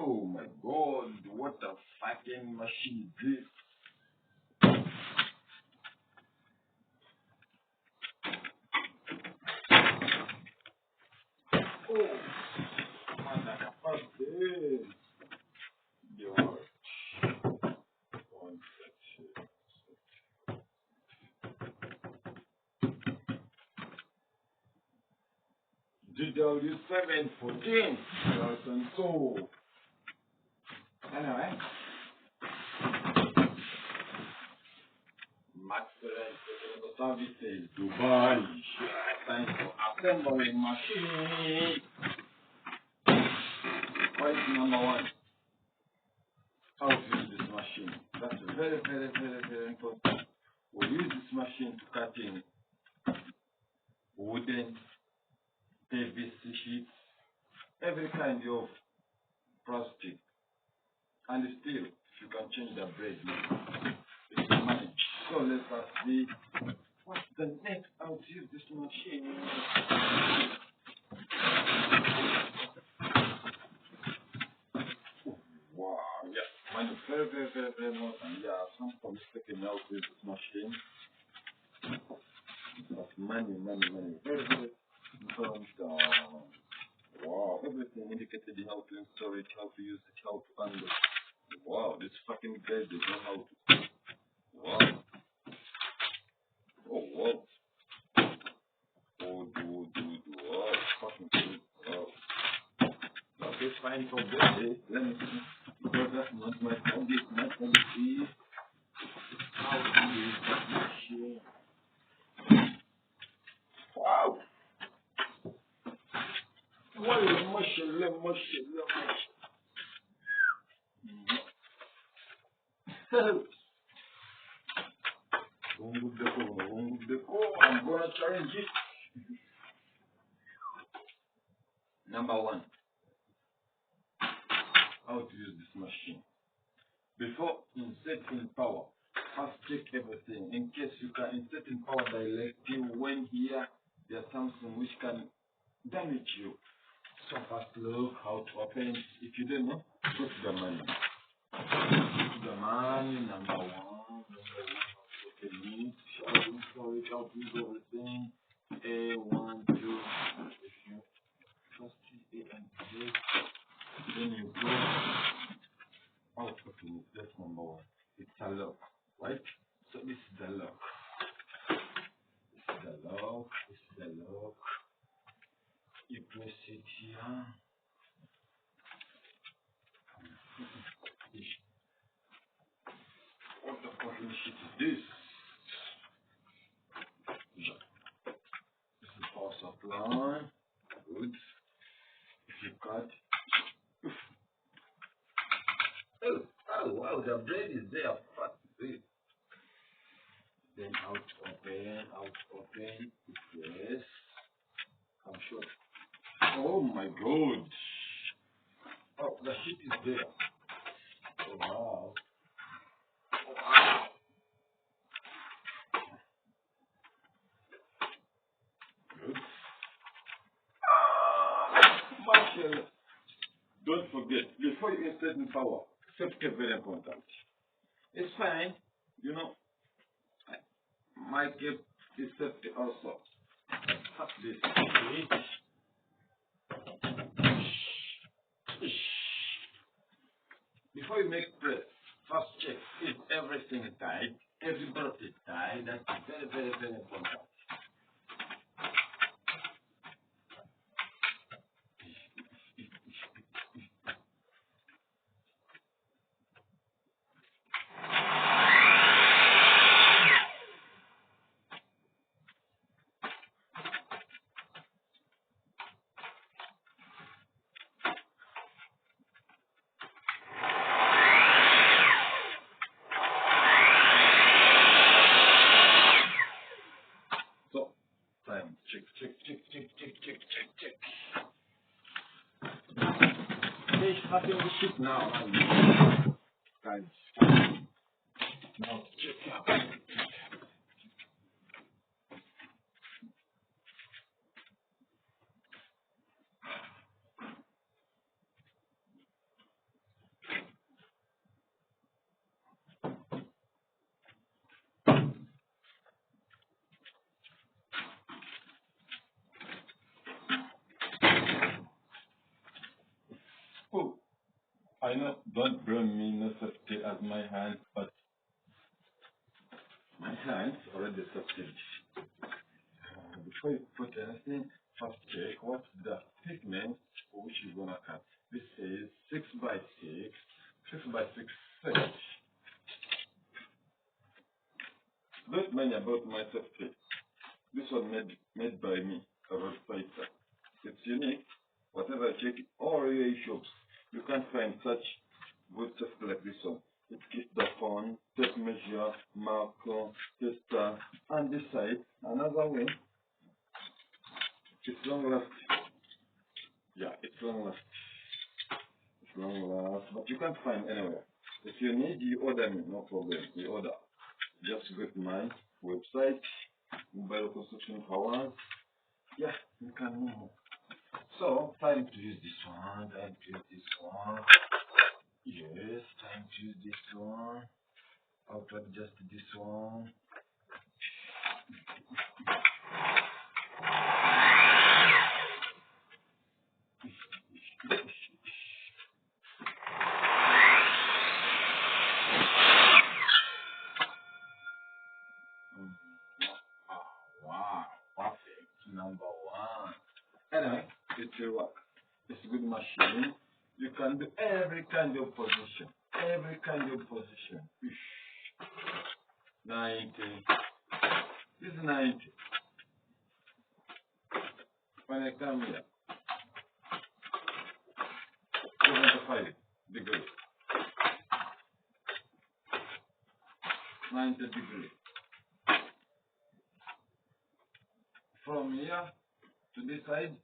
Oh my god, what a fucking machine is this? Oh, motherfucker. Yo, one second. GW714. So, anyway, Maxwell Services, Dubai. Time for assembling machine. Point number one. How to use this machine. That's very, very, very, very important. We use this machine to cut in wooden, PVC sheets, every kind of plastic, and steel. If you can change the blade, you can manage. So let us see what's the next. How to use this machine. Wow, yes, money, very, very, very, very important. Yeah, some mistaken how to use this machine. But money, very, very important. Wow, everything indicated how to install it, how to use it, how to handle it. Wow, this fucking guy does know how to. Wow. Oh, wow. Oh, wow, fucking good. Wow. Okay, fine for this. Let me see. Because that's not my phone. This is not going to see how to use that machine. Wow. What a machine. I'm gonna challenge it. Number one, how to use this machine. Before inserting power, first check everything. In case you can insert in power directly when here there's something which can damage you. So first look how to open it. If you don't know, go to the manual. Number one, how to open it, how to install it, how to use everything. A1, 2, if you trust it, A and B, then you go out of it. That's number one. It's a lock, right? So this is the lock. This is the lock. You press it here. What the fucking shit is this? This is power supply. Good. If you cut. Oh wow, the blade is there. Fuck this. Then out open. Yes. I'm sure. Oh my god. Oh, the shit is there. Oh wow. Good. Marshall, don't forget, before you insert in power, safety is very important. It's fine, you know, my cape is safety also. Cut this. Before you make press, first check if everything is tight, every bolt is tight. That's very, very, very important. So, time, check. Finish cutting the shit now, guys. Now check out. I know, don't blame me necessarily as my hand, but my hands already succeed. Before you put anything, first check what's the thickness which you're gonna cut. This is 6 by 6, 6 by 6 centimeters. Don't mind about my substrate. This one made by me, a road fighter. It's unique. Whatever check, all your shops, you can't find such good stuff like this one. It gives the phone, tape measure, marker, tester, and this side, another way. It's long last. Yeah, it's long last. It's long last, but you can't find anywhere. If you need, you order me, no problem. You order. Just go to my website, Mobile Construction Powers. Yeah, you can move. So, time to use this one, time to use this one. Yes, time to use this one. How to adjust this one. Wow, perfect. Number one. Anyway, it will work. It's a good machine. You can do every kind of position. Every kind of position. 90. This is 90. When I come here, 75 degrees. 90 degrees. From here to this side,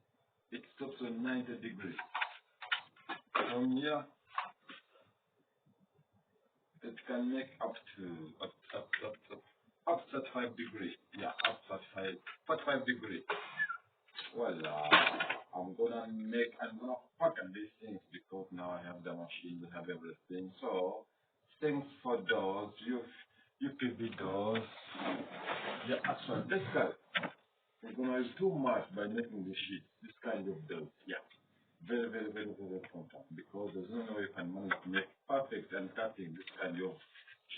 it stops on 90 degrees. From here, it can make up to 35 degrees. Yeah, up to 45 degrees. Voila. I'm gonna pack on these things because now I have the machine, I have everything. So, things for doors, UPV doors. Yeah, actually, this guy, we're gonna use too much by making the sheet. This kind of doors. Yeah. Very, very, very, very important because there's no way you can manage to make perfect and cutting this kind of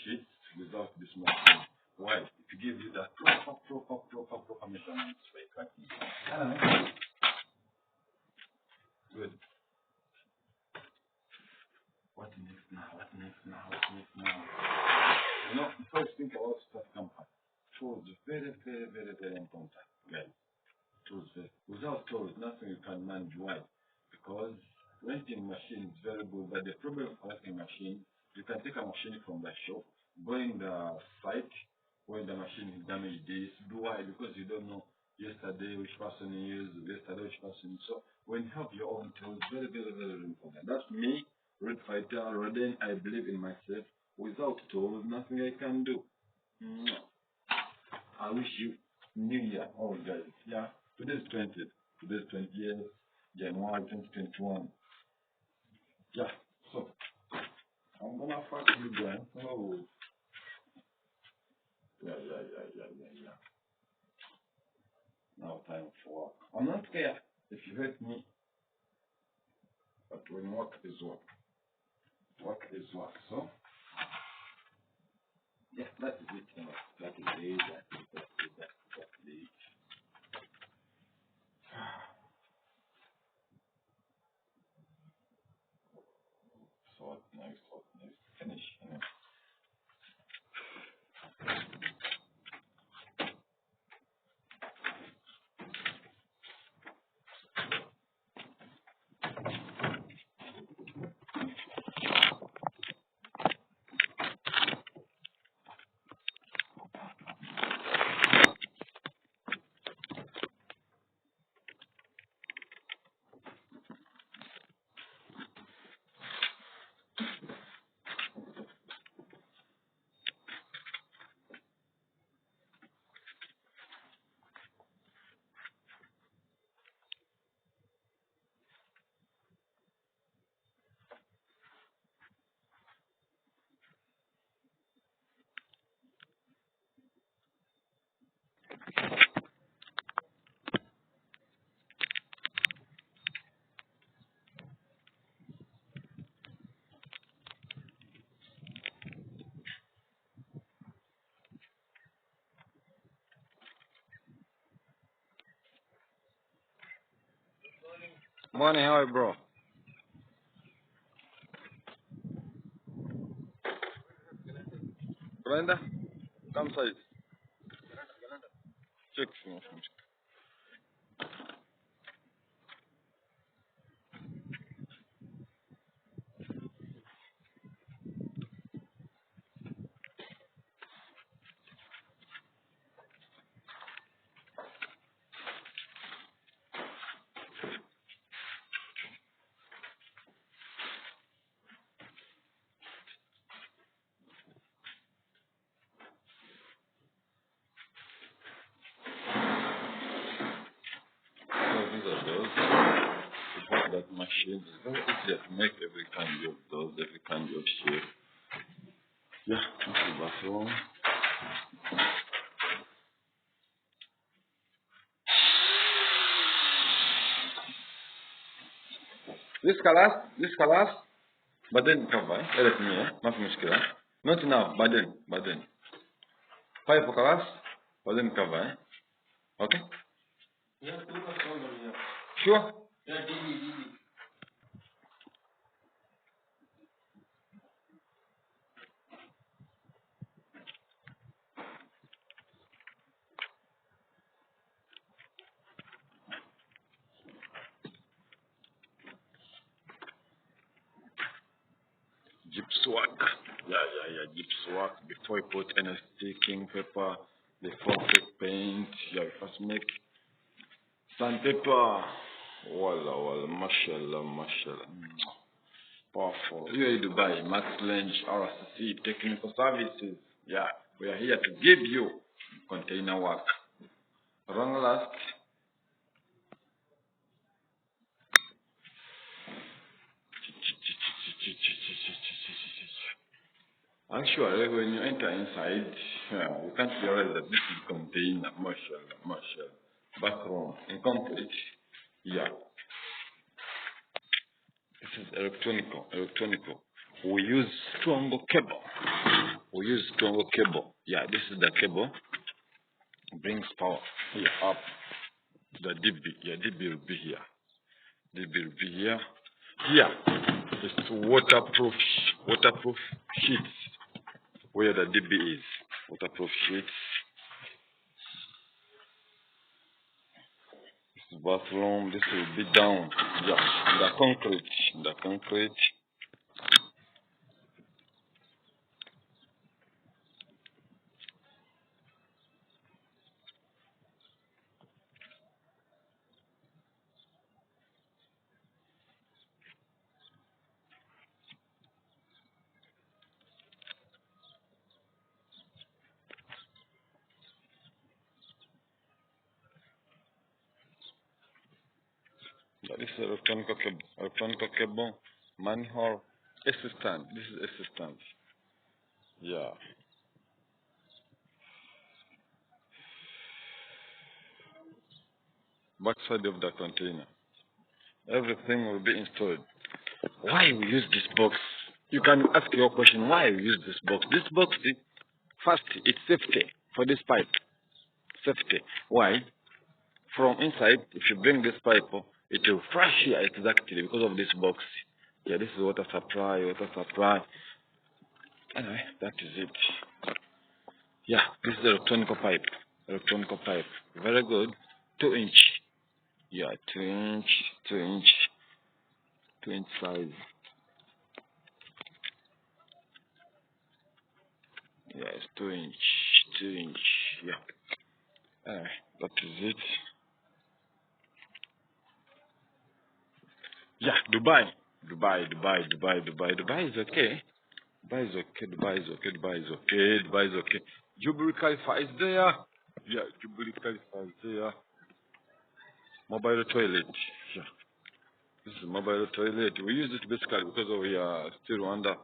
sheets without this machine. Why? It gives you that proper measurements by cutting. Good. What next now? What next now? What next now? You know, first think about stuff company. Tools, very, very, very, very important, guys. Tools, without tools, nothing you can manage. Why? Because renting machine is very good, but the problem of renting machine, you can take a machine from the shop, go in the site when the machine is damaged. This do why? Because you don't know yesterday which person used, yesterday which person. So when you have your own tools, very, very, very important. That's me, Red Fighter, Roden. I believe in myself. Without tools, nothing I can do. I wish you New Year, all guys. Yeah, today's 20th. Today's 20th. January 2021. Yeah, so I'm gonna fuck you again. Oh, yeah. Now time for work. I'm not care if you hurt me, but when work is work, work is work. So, yeah, that is it. That is it. That is it. So nice, finish. Morning, how are you, bro? Brenda? Come side. Check. So these are those. You have that machine. It's very easy to make every kind of those, every kind of shape. Yeah, this is the bathroom. This colors, بعدين كفاية قالت مية ما في مشكلة. Not now, بعدين طيب خلاص بعدين كفاية. Okay. Yeah, two was older, yeah. Sure. Yeah, DD. Gyps work. Yeah. Gyps work. Before you put any sticking paper, before you paint, yeah, you first make sandpaper. Walla, mashallah. Powerful. You are Dubai, Max Lynch, RCC, Technical Services. Yeah, we are here to give you container work. Long last. Actually, when you enter inside, you can't realize that this is container, mashallah. Bathroom, incomplete. Yeah, this is electronical. We use stronger cable. Yeah, this is the cable. Brings power here up. The DB, yeah, DB will be here. Here, it's waterproof sheets where the DB is. Waterproof sheets. This is bathroom. This will be down. Yeah, the concrete. Yeah, this is electronic cable, manhole, assistant. This is assistant. Yeah. Backside of the container. Everything will be installed. Why we use this box? You can ask your question. Why we use this box? This box, first, it's safety for this pipe. Safety. Why? From inside, if you bring this pipe, it will flush here exactly because of this box. Yeah, this is water supply. Anyway, that is it. Yeah, this is electronic pipe. Very good. 2 inch. Yeah, 2 inch, 2 inch, 2 inch size. Yeah, it's 2 inch. Yeah. That is it. Yeah, Dubai. Dubai is okay. Dubai is okay. Jubilee Khalifa is there. Yeah, Jubilee Khalifa is there. Mobile toilet. Yeah, this is mobile toilet. We use it basically because we are still under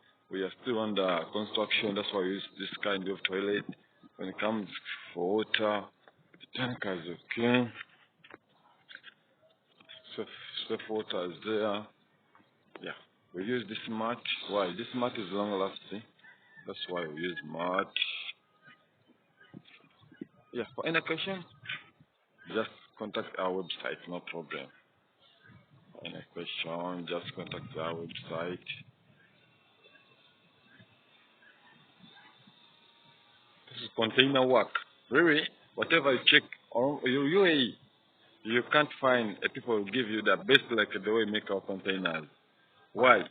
construction. That's why we use this kind of toilet. When it comes for water, the tanker is okay. Safe water is there. Yeah, we use this mat. Why? This mat is long lasting. That's why we use mat. Yeah, for any question, just contact our website, no problem. Any question, just contact our website. This is container work. Really, whatever you check on your UAE, you can't find people who give you the best like the way we make our containers. Why?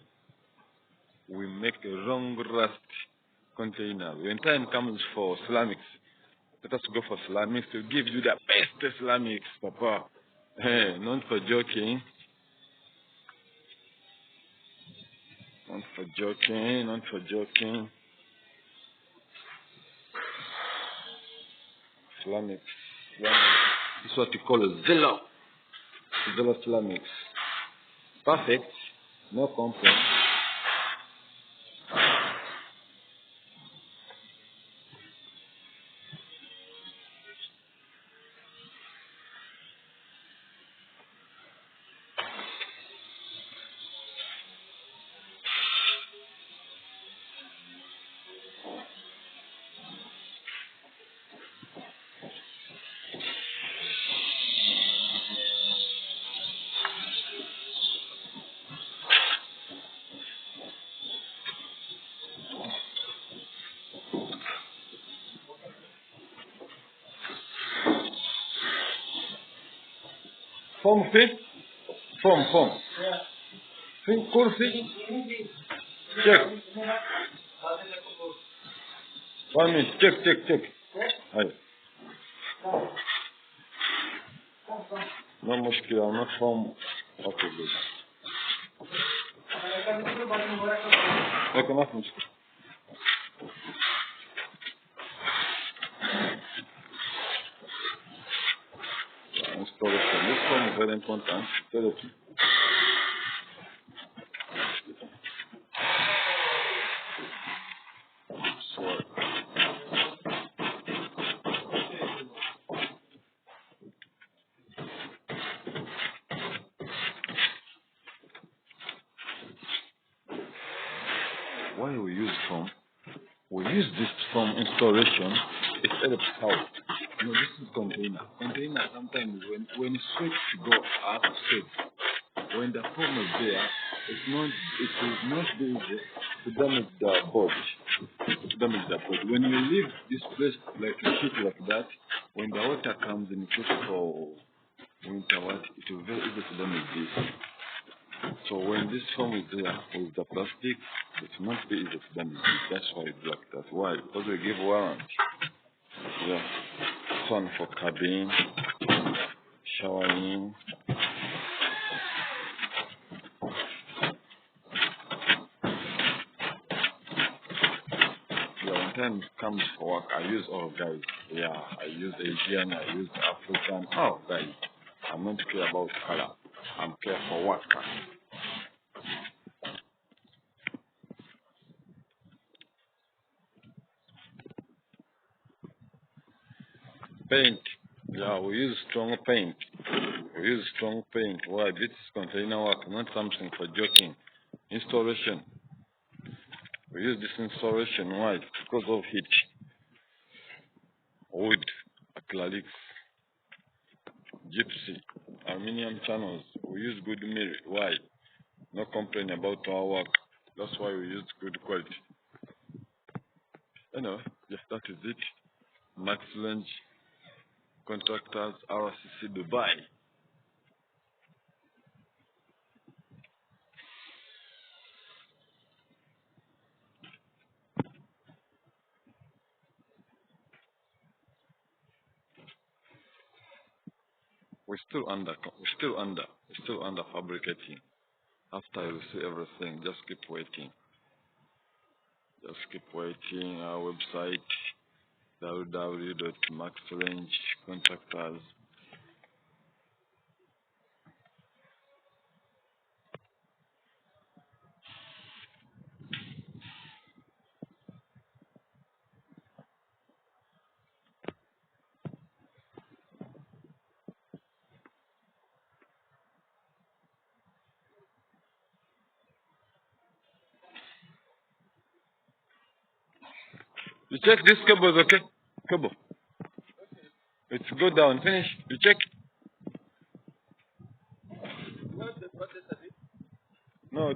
We make a wrong rust container. When time comes for ceramics, let us go for ceramics to give you the best ceramics, Papa. Hey, not for joking. Not for joking, not for joking. Ceramics. This is what we call a Zillow. Zillow ceramics. Perfect. No complaint. Form fit? Form. Think kursi? Check. 1 minute. Check. Aye. No mushkila, no form. Okay, good. Okay, not mushkila. Installation. This form is very important. Tell it. Why we use foam? We use this foam installation. It helps out. This is container. Container sometimes when sweat go up, when the foam is there, it will not be easy to damage the board. When you leave this place like a sheet like that, when the water comes in case for winter water, it will be very easy to damage this. So when this foam is there with the plastic, it will not be easy to damage it. That's why it's like that. Why? Because we give warranty. Yeah. This one for cabin, showering. Yeah, when time comes for work, I use all guys. Yeah, I use Asian, I use African. Oh, guys, I'm not care about color. I'm care for worker. Paint. Yeah, we use strong paint. Why? This is container work, not something for joking. Installation. We use this installation. Why? Because of heat. Wood, acrylics, gypsy, aluminium channels. We use good mirror. Why? No complaint about our work. That's why we use good quality. Anyway, yes, that is it. Max Range Contractors, RCC Dubai. We're still under fabricating. After you see everything, just keep waiting. Our website www.maxrangecontractors. You check this cable, okay? Cable. It's go down. Finish. You check.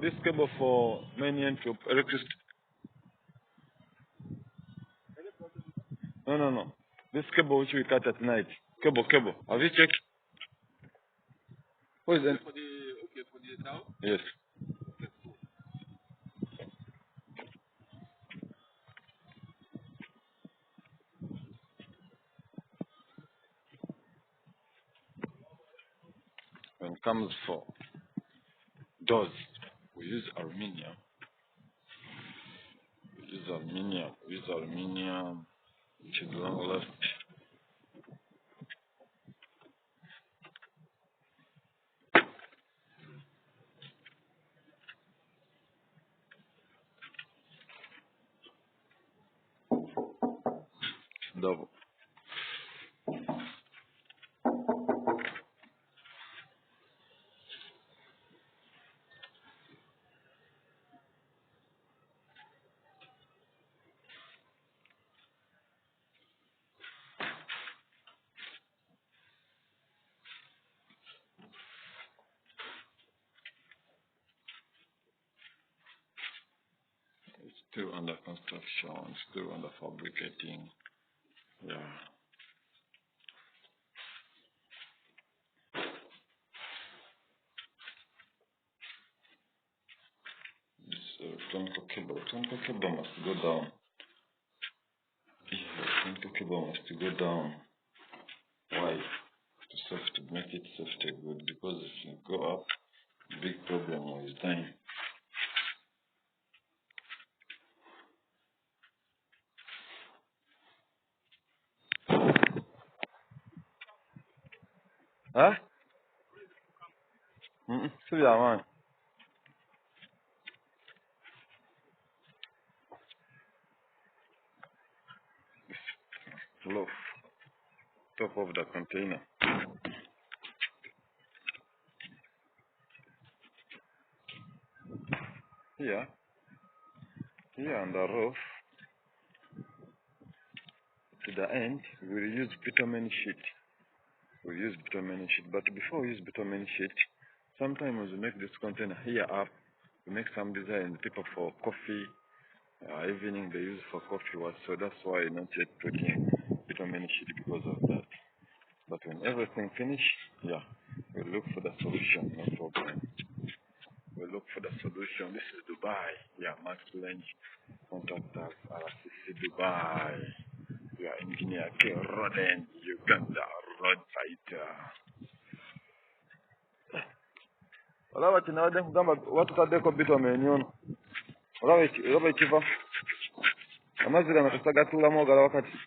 this cable for main entry electricity. No. This cable which we cut at night. Cable. Have you checked? What is it? For the town? Yes. When it comes for doors, we use aluminium. Which is long last. Double. It's still under construction, still under fabricating. Yeah. This electronic cable must go down. Yeah, electronic cable must go down. Why? To make it safety good, because if you go up, big problem with time. Huh? See that man. Look, top of the container. Here on the roof, to the end, we'll use bitumen sheet. But before we use bitumen sheet, sometimes we make this container here up. We make some design, people for coffee, evening they use for coffee. So that's why not yet putting bitumen sheet because of that. But when everything finish, we'll look for the solution, no problem. We'll look for the solution. This is Dubai. Max Lynch, contact us, RCC Dubai. We are engineer K. Roden, Uganda, road fighter. Olaba kinawadde nkugamba watutaddeko bitumen ono. Olaba ekiva. Amazzi gano tusagatuulamu ogala wakati.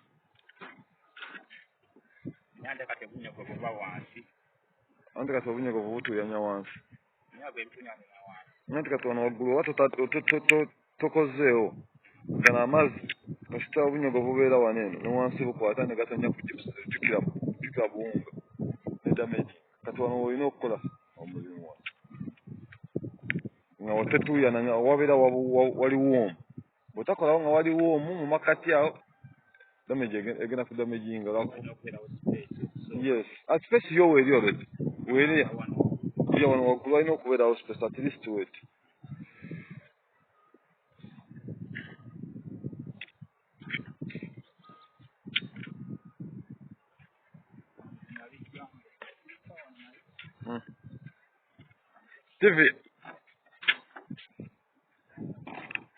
Anti kati obunyogo bubutuuyanya wansi. Anti kati wano waggulu oba tokozeewo gano amazzi kasita obunyogo bubeera wano eno ne wansi bukwata ne gatonya kujjukira buwunga ne damage. Kati wano olina okukola omulimu wano nga watetuuyana nga wabeera waliwo omu. Bw'otakolawo nga waliwo omu mu makati awo damage egenda kudamaginga lwako. Yes, at space yo weeri already. Weeri wano waggulu walina okubeerawo space at least wet.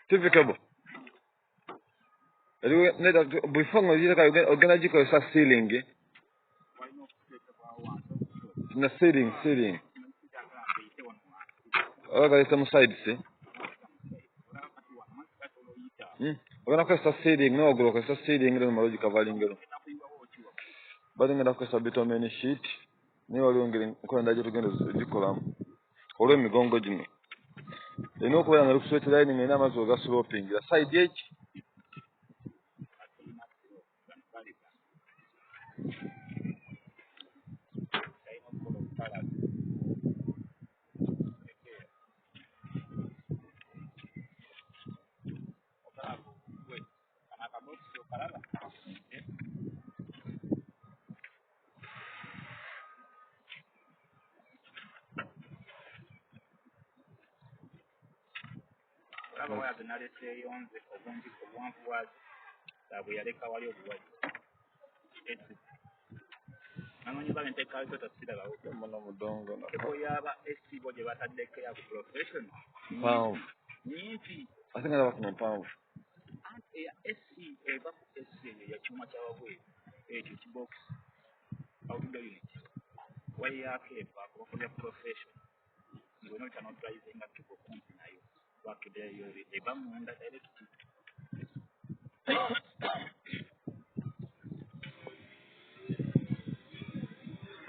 TV cable. Before ogenda gikozesa ceiling. Na ceiling. Ogaleta mu sides. Ogenda kukozesa ceiling n'ogula okozesa ceiling ne nomala ogikavalinga. Balingenda kukozesa bitumen sheet. Naye waliwo engeri nkola gye tugenda gikolamu olw'emigongo gino. Erina okubeera nga lukustraight lining erina amazzi we gaslopingira side eki. waya ze naleseeyonze obuwanvu bwazo bwe yaleka wali obuwazi nanoonyeza benteekayo tasiragawo eko yaba esibo gye bataddeko ya ku profession nyingi ate nga bafuna mpanvu eya esi eva ku esi eyo yakyuma kyawabweru ekyo kibox outdoor unit wayiyaako eva kubakolya profession ngwena otanodrivinga tuko kumpi nayo bakedeyo eva munda direct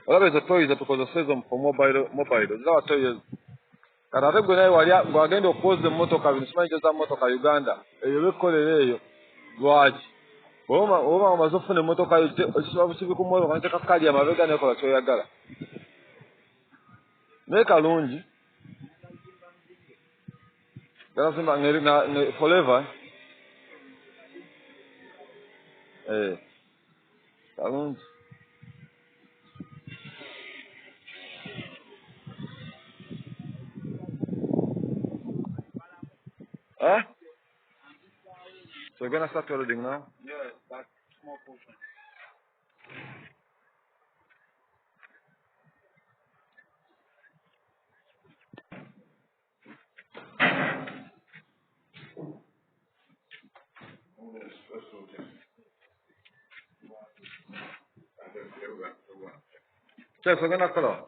olaba ezo toyi zetukozesa ezo for mobile ziraba toyi ezo kati ate gwe naye wali ng'agenda okwoza emmotoka bino simanyi kyoza mmotoka Uganda eyo bekkolera eyo lwaki oba omaze ofuna emmotoka yo ekisobola bukibi ku mmotoka niteka kali amabega nekola kyoyagala naye kalungi galazimba forever kalungi Huh? So you're gonna start welding now? Yeah, that small portion. Cioè, so gonna color.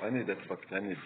I need that fact. I need.